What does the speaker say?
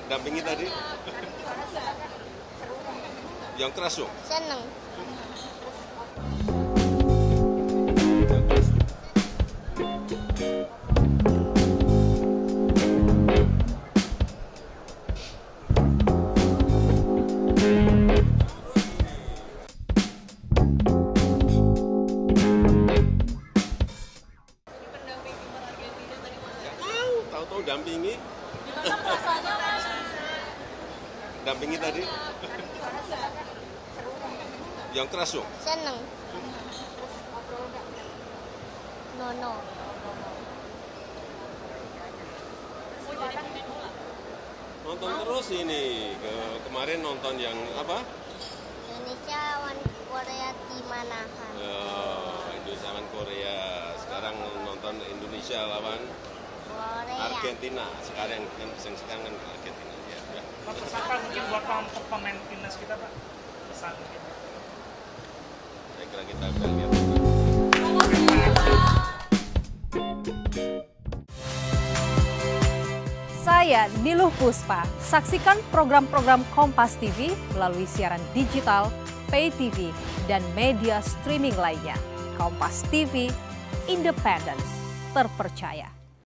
Dampingi tadi? Yang keras dong? Seneng. Tahu-tahu dampingi? Dampingi tadi? Yang keras dong? Seneng. Nono. Nonton terus ini. Kemarin nonton yang apa? Indonesia lawan Korea di Manahan. Indonesia lawan Korea. Sekarang nonton Indonesia lawan Korea. Argentina. Sekarang kan Argentina. Ya. Pak, pesan Pak mungkin buat pemain timnas kita Pak? Pesan mungkin. Saya kira kita akan lihat. Saya Niluh Puspa. Saksikan program-program Kompas TV melalui siaran digital, pay TV, dan media streaming lainnya. Kompas TV, independen, terpercaya.